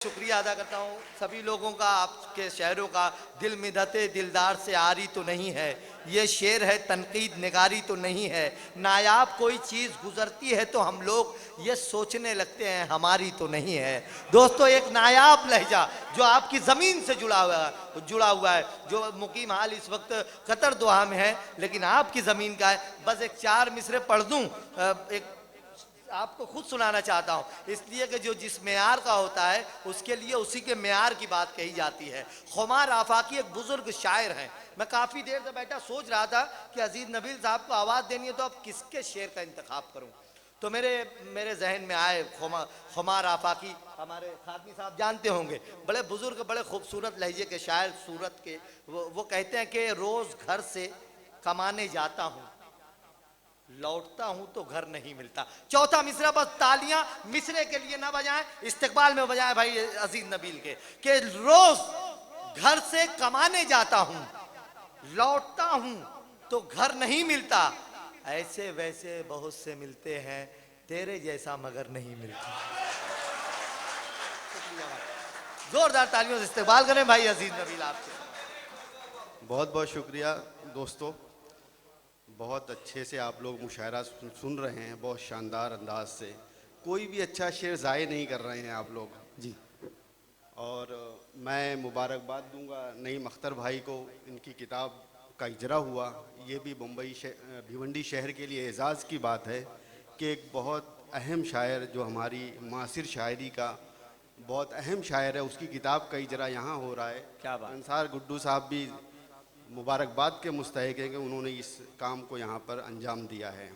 शुक्रिया अदा करता हूँ सभी लोगों का। आपके शेरों का दिल मिदते दिलदार से आरी तो नहीं है, ये शेर है तनकीद निगारी तो नहीं है। नायाब कोई चीज़ गुजरती है तो हम लोग ये सोचने लगते हैं हमारी तो नहीं है। दोस्तों, एक नायाब लहजा जो आपकी ज़मीन से जुड़ा हुआ है, जो मुकीम हाल इस वक्त कतर दोहा में है लेकिन आपकी ज़मीन का है। बस एक चार मिसरे पढ़ दूँ, एक आपको खुद सुनाना चाहता हूँ, इसलिए कि जो जिस मेयार का होता है उसके लिए उसी के मेयार की बात कही जाती है। खुमार आफाकी एक बुजुर्ग शायर हैं। मैं काफ़ी देर से बैठा सोच रहा था कि अजीज नबील साहब को आवाज़ देनी है तो अब किसके शेर का इंतखाब करूँ, तो मेरे जहन में आए खुमार आफाकी। हमारे खादमी साहब जानते होंगे, बड़े बुजुर्ग, बड़े खूबसूरत लहजे के शायर सूरत के। वो कहते हैं कि रोज़ घर से कमाने जाता हूँ, लौटता हूं तो घर नहीं मिलता। चौथा मिसरा बस तालियां मिसरे के लिए ना बजाएं, इस्तेकबाल में बजाएं भाई अजीज नबील के रोज घर से कमाने जाता हूं, लौटता हूं तो घर नहीं मिलता। ऐसे वैसे बहुत से मिलते हैं, तेरे जैसा मगर नहीं मिलता। जोरदार तालियों से इस्तेकबाल करें भाई अजीज नबील आपके। बहुत बहुत शुक्रिया दोस्तों, बहुत अच्छे से आप लोग मुशायरा सुन रहे हैं, बहुत शानदार अंदाज से। कोई भी अच्छा शेर ज़ाय नहीं कर रहे हैं आप लोग जी। और मैं मुबारकबाद दूंगा नईम अख्तर भाई को, इनकी किताब का इजरा हुआ, ये भी भिवंडी शहर के लिए एज़ाज़ की बात है कि एक बहुत अहम शायर जो हमारी मासिर शायरी का बहुत अहम शायर है, उसकी किताब का इजरा यहाँ हो रहा है। क्या बात। अंसार गुड्डू साहब भी मुबारकबाद के मुस्तहिक हैं कि उन्होंने इस काम को यहाँ पर अंजाम दिया है।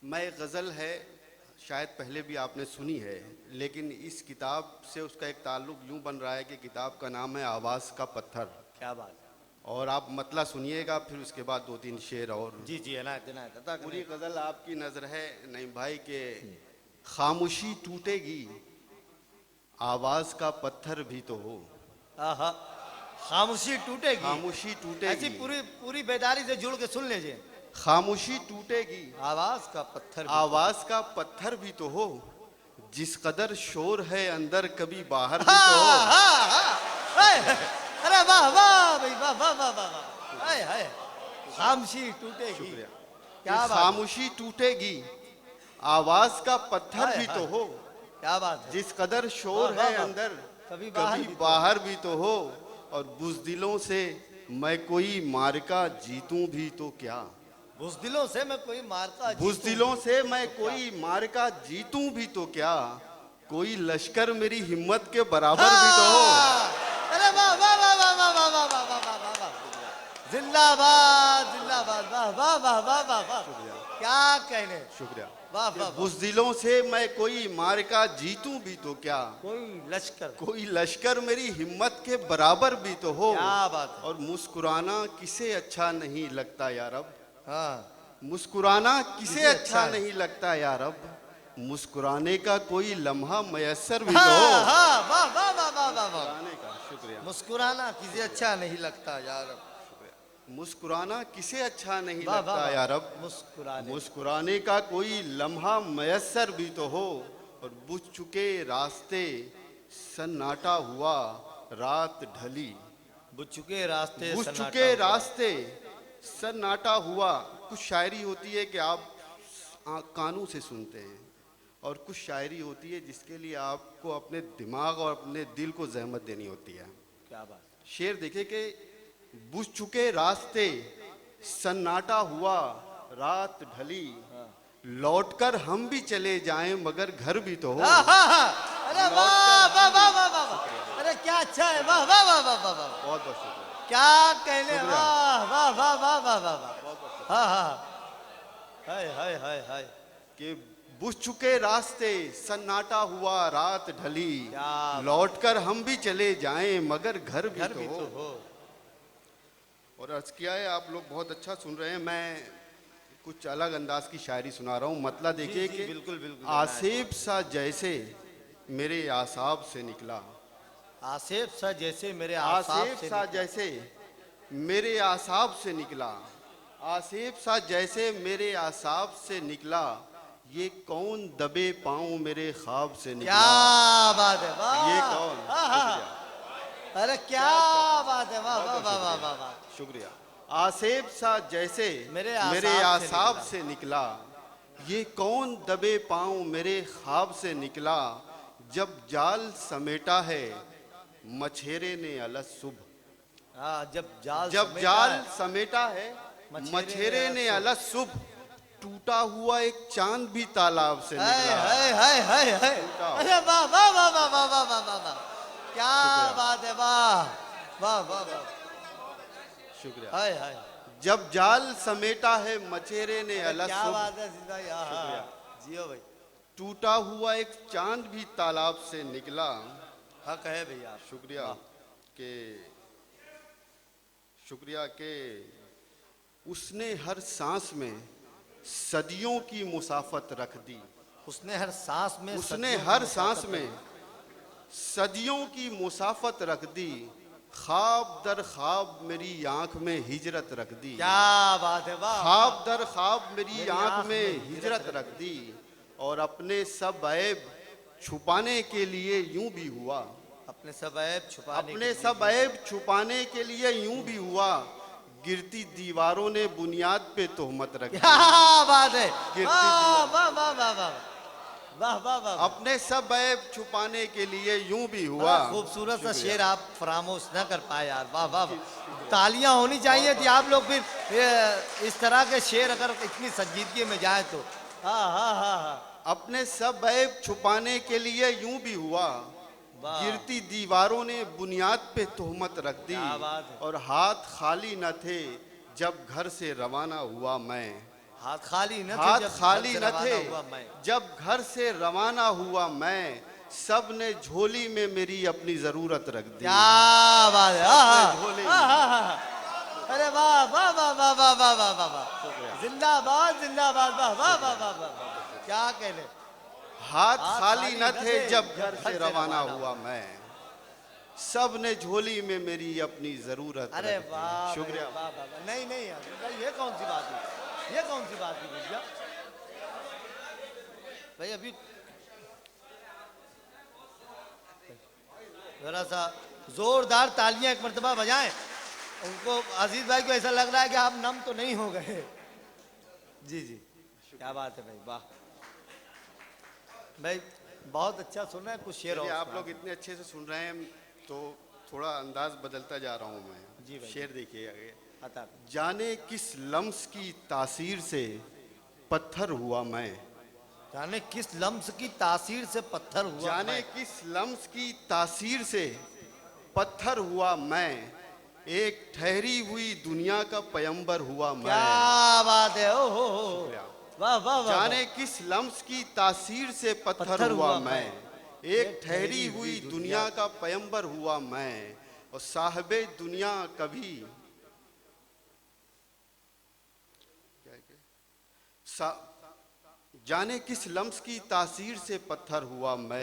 मैं एक गज़ल है, शायद पहले भी आपने सुनी है, लेकिन इस किताब से उसका एक ताल्लुक़ यूँ बन रहा है कि किताब का नाम है आवाज़ का पत्थर। क्या बात। और आप मतला सुनिएगा, फिर उसके बाद दो तीन शेर और। जी जी, इनायत पूरी गज़ल आपकी नज़र है नईम भाई के। खामोशी टूटेगी, आवाज़ का पत्थर भी तो हो। आहा, खामोशी टूटेगी, खामोशी टूटेगी, ऐसी पूरी पूरी बेदारी से जुड़ के सुन लीजिए। खामोशी टूटेगी, आवाज का पत्थर भी आवाज का पत्थर भी तो हो। जिस कदर शोर है अंदर कभी बाहर भी तो हो। अरे वाह वाह भाई, वाह वाह वाह वाह। हाय हाय, खामोशी टूटेगी। शुक्रिया। क्या बात। खामोशी टूटेगी, आवाज का पत्थर भी तो हो। क्या बात है। जिस कदर शोर है अंदर कभी बाहर भी तो हो। और बुज़दिलों से मैं कोई मार्का जीतूं भी तो क्या। बुज़दिलों से मैं कोई मार्का बुज़दिलों से मैं कोई मार्का जीतूं भी तो क्या। कोई लश्कर मेरी हिम्मत के बराबर भी तो हो। अरे वाह वाह वाह वाह वाह वाह वाह वाह वाह वाह वाह, जिंदाबाद जिंदाबाद, वाह वाह वाह वाह वाह वाह। क्या कहने। शुक्रिया। वाह वाह। बुज़दिलों से मैं कोई मार्का जीतूं भी तो क्या। कोई लश्कर मेरी हिम्मत के बराबर भी तो हो। क्या बात है। और मुस्कुराना किसे अच्छा नहीं लगता यार अब। हाँ, मुस्कुराना किसे अच्छा नहीं लगता यार अब। मुस्कुराने का कोई लम्हा मयस्सर भी तो हो। हाँ, वाह वाह वाह वाह वाह वाह। मुस्कुराने का शुक्रिया। मुस्कुराना किसे अच्छा नहीं लगता यार। मुस्कुराना किसे अच्छा नहीं वाह लगता वाह यार अब। मुस्कुराने का कोई लम्हा मयस्सर भी तो हो। और बुझ चुके रास्ते सन्नाटा हुआ रात ढली। बुझ चुके रास्ते सन्नाटा हुआ। कुछ शायरी होती है कि आप कानों से सुनते हैं, और कुछ शायरी होती है जिसके लिए आपको अपने दिमाग और अपने दिल को जहमत देनी होती है। क्या बात। शेर देखे कि बुझ चुके रास्ते सन्नाटा हुआ रात ढली। लौटकर हम भी चले जाएं मगर घर भी तो हो। अरे वाह वाह वाह वाह वाह, अरे क्या अच्छा है, वाह वाह वाह वाह वाह। बहुत बहुत शुक्रिया। क्या कहने, वाह वाह वाह वाह वाह वाह वाह। हाँ हाँ, हाय हाय हाय हाय। कि बुझ चुके रास्ते सन्नाटा हुआ रात ढली। क्या लौटकर हम भी चले जाएं मगर घर भी तो हो। और अर्ज किया है, आप लोग बहुत अच्छा सुन रहे हैं। मैं कुछ अलग अंदाज की शायरी सुना रहा हूँ। मतलब देखिए कि बिल्कुल बिल्कुल। आसेब सा जैसे मेरे आसाब से निकला। आसेब सा जैसे मेरे आसेब सा जैसे मेरे आसाब से निकला। आसेब सा जैसे मेरे आसाब से निकला। ये कौन दबे पाँव मेरे ख्वाब से क्या निकला। बात है, वाह। ये कौन। शुक्रिया। अरे क्या बात है, वाह वाह वाह वाह वाह वाह। शुक्रिया। आसेब सा जैसे मेरे आसाब से निकला, ये कौन दबे पाँव मेरे ख्वाब से निकला। जब जाल समेटा है मछेरे ने अलस सुबह। हाँ, जब जब जाल समेटा है मछेरे ने अलस सुबह। टूटा हुआ एक चांद भी तालाब से निकला। हाय। अरे वाह वाह वाह वाह वाह वाह वाह वाह वाह, क्या बात है, वाह वाह वाह वाह। शुक्रिया। हाय हाय, जब जाल समेटा है मछेरे ने अलस क्या सुबह। बात है भाई, जियो भाई। टूटा हुआ एक चांद भी तालाब से निकला। हक है भैया। शुक्रिया के उसने हर सांस में सदियों की मुसाफत रख दी। उसने हर सांस में सदियों की मुसाफत रख दी। ख्वाब दर ख्वाब मेरी आंख में हिजरत रख दी। क्या बात है, वाह। ख्वाब दर ख्वाब मेरी आंख में हिजरत रख दी। और अपने सब ऐब छुपाने के लिए यूं भी हुआ। अपने सब ऐब छुपाने के लिए यूं भी हुआ। गिरती दीवारों ने बुनियाद पे तोहमत रख दी। क्या बात है, वाह वाह वाह वाह वाह वाह वाह वाह। अपने सब ऐब छुपाने के लिए यूं भी हुआ। खूबसूरत सा शेर आप फरामोश न कर पाए यार, वाह वाह। तालियां होनी चाहिए थी, आप लोग फिर इस तरह के शेर अगर इतनी संजीदगी में जाए तो। हाँ। अपने सब ऐब छुपाने के लिए यूं भी हुआ। गिरती दीवारों ने बुनियाद पे तोहमत रख दी। और हाथ खाली न थे जब घर से रवाना हुआ मैं। हाथ खाली न थे जब घर से रवाना हुआ मैं। सब ने झोली में मेरी अपनी जरूरत रख दी। क्या बात है, अरे वाह वाह वाह वाह वाह वाह वाह वाह वाह, जिंदाबाद जिंदाबाद, वाह वाह वाह वाह वाह, क्या कहने। हाथ खाली न थे जब घर से रवाना हुआ मैं। सब ने झोली में मेरी अपनी जरूरत। अरे वाह, शुक्रिया। नहीं यार, ये कौन सी बात है भैया। भाई अभी जरा सा जोरदार तालियां एक मर्तबा बजाएं। उनको, अजीज भाई को ऐसा लग रहा है कि आप नम तो नहीं हो गए। जी, क्या बात है भाई, वाह भाई, बहुत अच्छा सुना है। कुछ शेर और आप लोग इतने अच्छे से सुन रहे हैं तो थोड़ा अंदाज बदलता जा रहा हूँ मैं। जी भाई, शेर देखिए आगे। जाने किस लम्स की तासीर से पत्थर हुआ मैं। जाने किस लम्स की तासीर से पत्थर हुआ। जाने किस लम्स की तासीर से पत्थर हुआ मैं। एक ठहरी हुई दुनिया का पैगंबर हुआ मैं। क्या बात है, ओहो, वाह वाह। जाने किस लम्स की तासीर से पत्थर हुआ मैं। एक ठहरी हुई दुनिया का पैगंबर हुआ मैं। और साहिबे दुनिया कभी जाने किस लम्स की तासीर से पत्थर हुआ मैं।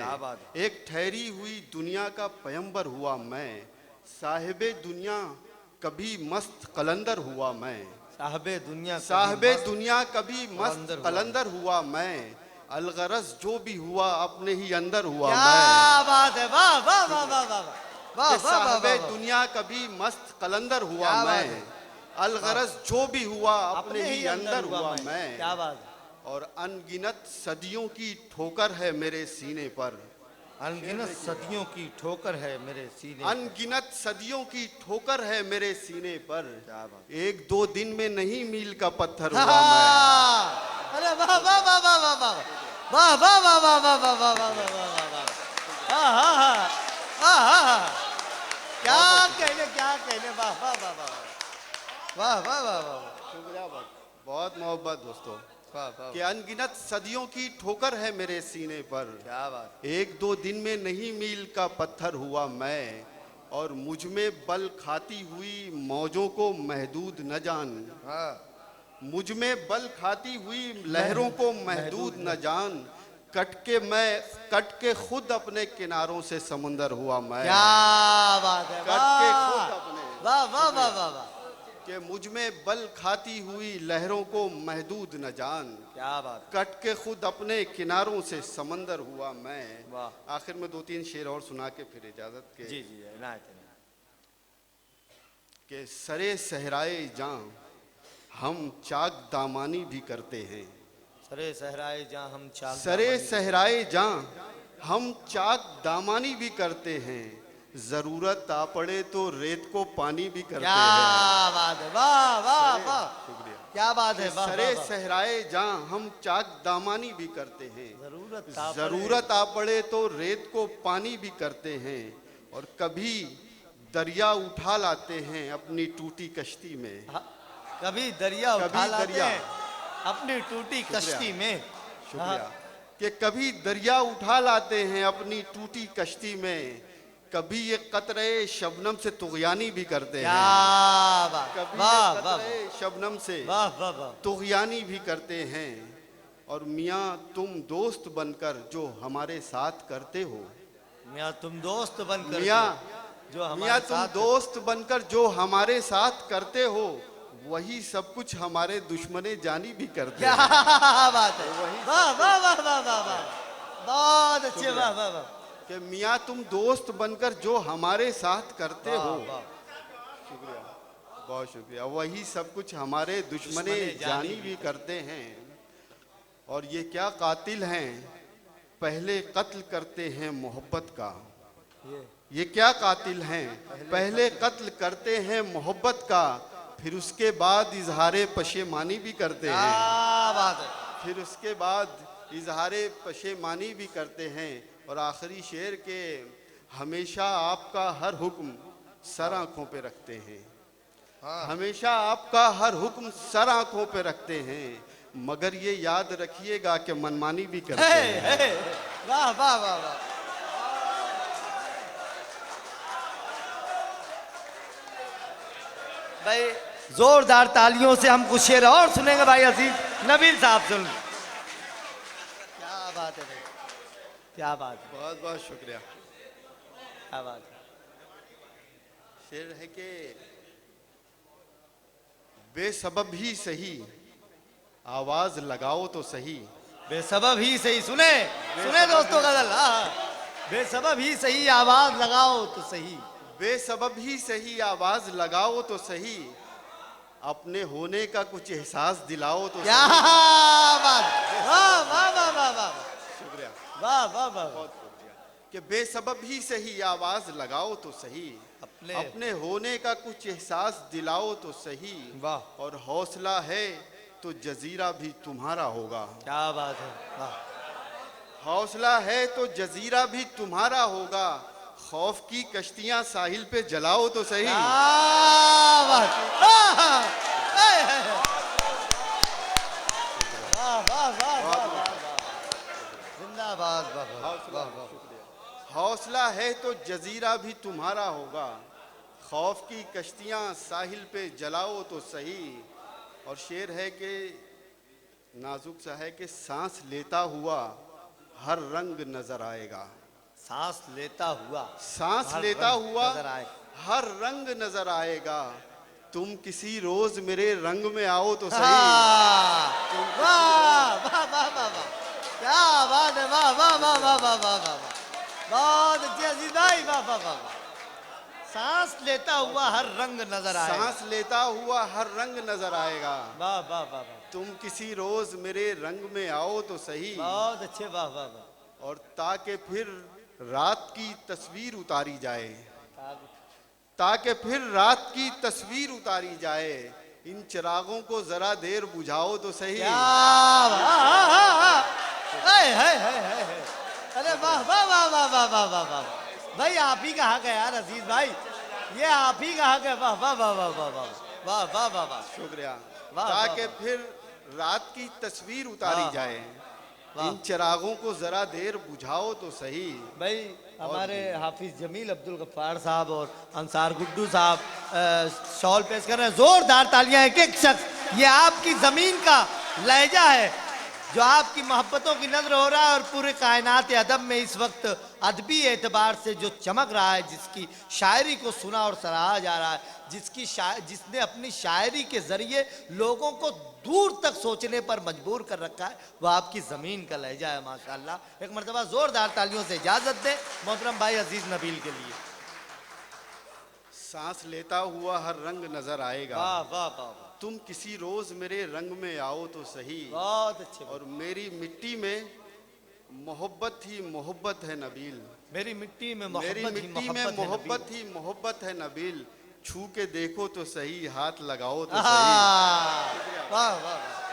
एक ठहरी हुई दुनिया का पैगंबर हुआ मैं। साहिबे दुनिया कभी मस्त कलंदर हुआ मैं। साहिबे दुनिया कभी मस्त कलंदर हुआ मैं। अलगरज जो भी हुआ अपने ही अंदर हुआ मैं। क्या बात है, वाह वाह वाह वाह वाह। साहिबे दुनिया कभी मस्त कलंदर हुआ मैं। अलगरज जो भी हुआ अपने ही अंदर हुआ मैं। क्या बात है। और अनगिनत सदियों की ठोकर है मेरे सीने पर। अनगिनत सदियों की ठोकर है मेरे सीने। अनगिनत सदियों की ठोकर है मेरे सीने पर। एक दो दिन में नहीं मील का पत्थर हुआ मैं। अरे वाह वाह वाह वाह वाह वाह वाह वाह वाह वाह वाह वाह वाह वाह वाह, क्या कहने, वाह वाह वाह वाह वाह वाह वाह। शुक्रिया, बहुत मोहब्बत दोस्तों। कि अनगिनत सदियों की ठोकर है मेरे सीने पर। क्या बात। एक दो दिन में नहीं मील का पत्थर हुआ मैं। और मुझ में बल खाती हुई मौजों को महदूद न जान। मुझ में बल खाती हुई लहरों को महदूद न जान। कट के खुद अपने किनारों से समुंदर हुआ मैं। क्या बात है, कट के खुद अपने। वाह वाह वाह वाह वाह, कि मुझ में बल खाती हुई लहरों को महदूद न जान, क्या बात। कट के खुद अपने किनारों से समंदर हुआ मैं। वाह। आखिर में 2-3 शेर और सुना के फिर इजाजत के। जी जी इनायत है। कि सरे सहराए जां हम चाक दामानी भी करते हैं, सरे सहराए जहाँ हम चाक सरे दामनी- सहराए जां हम चाक दामानी भी करते हैं, जरूरत आ पड़े तो रेत को पानी भी करते क्या हैं। बात है, वाह वाह वाह, शुक्रिया। क्या बात है, वाह सरे वाह, वाह। सहराए जां हम चाक दामानी भी करते हैं, जरूरत आ पड़े- जरूरत आ पड़े तो रेत को पानी भी करते हैं, और कभी दरिया उठा लाते हैं अपनी टूटी कश्ती में। हाँ, कभी दरिया कभी उठा लाते दरिया। हैं अपनी टूटी कश्ती में। शुक्रिया। कि कभी दरिया उठा लाते हैं अपनी टूटी कश्ती में, कभी ये कतरे शबनम से तुगयानी भी करते क्या हैं, बात, कभी वाह ये वाह कतरे शबनम से वाह वाह वाह। तुगयानी भी करते हैं। और मियाँ तुम दोस्त बनकर जो हमारे साथ करते हो, मियाँ तुम दोस्त बनकर मियाँ जो हमारे मियाँ तुम साथ दोस्त बनकर जो हमारे साथ करते हो, वही सब कुछ हमारे दुश्मने जानी भी करते क्या हैं। बात है, वाह वाह वाह वाह वाह वाह, बहुत अच्छे, वाह वाह वाह। कि मियाँ तुम दोस्त बनकर जो हमारे साथ करते वाह, हो, वाह। शुक्रिया, बहुत शुक्रिया, वही सब कुछ हमारे दुश्मने जानी भी करते हैं। और ये क्या कातिल हैं, पहले कत्ल करते हैं मोहब्बत का। ये क्या कातिल हैं, पहले कत्ल करते हैं मोहब्बत का, फिर उसके बाद इजहारे पशेमानी भी करते हैं। क्या बात है, फिर उसके बाद इजहारे पशेमानी भी करते हैं। और आखिरी शेर के हमेशा आपका हर हुक्म सर आंखों पे रखते हैं, हमेशा आपका हर हुक्म सर आंखों पे रखते हैं, मगर ये याद रखिएगा कि मनमानी भी करते हैं। वाह वाह वाह वाह। भाई जोरदार तालियों से हम कुछ शेर और सुनेंगे भाई अजीज नबील साहब सुन। क्या बात है भाई, क्या बात है, बहुत बहुत शुक्रिया। क्या बात है। शेर है कि बेसबब ही सही आवाज लगाओ तो सही, बेसबब ही सही, सुने सुने दोस्तों गजल, हाँ, बेसबब ही सही आवाज लगाओ तो सही, बेसबब ही सही आवाज लगाओ तो सही, अपने होने का कुछ एहसास दिलाओ तो क्या सही। बात, वाह वाह वाह वाह वाह, शुक्रिया, वाह वाह वाह। बहुत शुक्रिया। कि बेसबब ही सही आवाज लगाओ तो सही, अपने होने का कुछ एहसास दिलाओ तो सही, वाह। और हौसला है तो जजीरा भी तुम्हारा होगा। क्या बात है, वाह। हौसला है तो जजीरा भी तुम्हारा होगा, खौफ की कश्तियां साहिल पे जलाओ तो सही। क्या बात, वाह वाह वाह वाह, जिंदाबाद, वाह वाह वाह वाह। हौसला है तो जजीरा भी तुम्हारा होगा, खौफ की कश्तियां साहिल पे जलाओ तो सही। और शेर है कि नाजुक सा है कि सांस लेता हुआ हर रंग नजर आएगा, सांस लेता हुआ सांस हर लेता रंग हुआ नजर आए। हर रंग नजर आएगा, तुम किसी रोज मेरे रंग में आओ तो सही। वाह वाह वाह वाह वाह, क्या बात है, वाह वाह वाह वाह वाह वाह वाह, बहुत अच्छे अजीज भाई, वाह वाह वाह वाह। सांस लेता हुआ हर रंग नजर आए, सांस लेता हुआ हर रंग नजर आएगा, वाह वाह वाह वाह, तुम किसी रोज मेरे रंग में आओ तो सही। बहुत अच्छे, वाह वाह वाह। और ताकि फिर रात की तस्वीर उतारी जाए, ताकि फिर रात की तस्वीर उतारी जाए, इन चिरागों को जरा देर बुझाओ तो सही। क्या अरे वाह वाह वाह वाह वाह वाह वाह वाह, भाई आप ही कहा गए यार अजीज भाई, ये आप ही कहा गए, वाह वाह वाह वाह वाह वाह वाह वाह वाह वाह। शुक्रिया। वाह, ताकि वाह, फिर रात की तस्वीर उतारी वाह, जाए, वाह। इन चिरागों को जरा देर बुझाओ तो सही। भाई हमारे हाफिज जमील अब्दुल गफ्फार साहब और अंसार गुड्डू साहब शॉल पेश कर रहे हैं, जोरदार तालियां एक एक शख्स, ये आपकी जमीन का लहजा है, जो आपकी मोहब्बतों की नजर हो रहा है और पूरे कायनात अदब में इस वक्त अदबी एतबार से जो चमक रहा है, जिसकी शायरी को सुना और सराहा जा रहा है, जिसने अपनी शायरी के जरिए लोगों को दूर तक सोचने पर मजबूर कर रखा है, वह आपकी जमीन का लहजा है माशाल्लाह। एक मरतबा जोरदार तालियों से इजाजत दें मोहतरम भाई अजीज नबील के लिए। सांस लेता हुआ हर रंग नजर आएगा, वाह वाह वाह वाह, तुम किसी रोज मेरे रंग में आओ तो सही। बहुत अच्छे। और मेरी मिट्टी में मोहब्बत ही मोहब्बत है नबील, मेरी मिट्टी में मेरी मोहब्बत ही मिट्टी में मोहब्बत है मोहब्बत नबील। ही मोहब्बत है नबील, छू के देखो तो सही, हाथ लगाओ तो आहा, सही। वाह वाह वाह।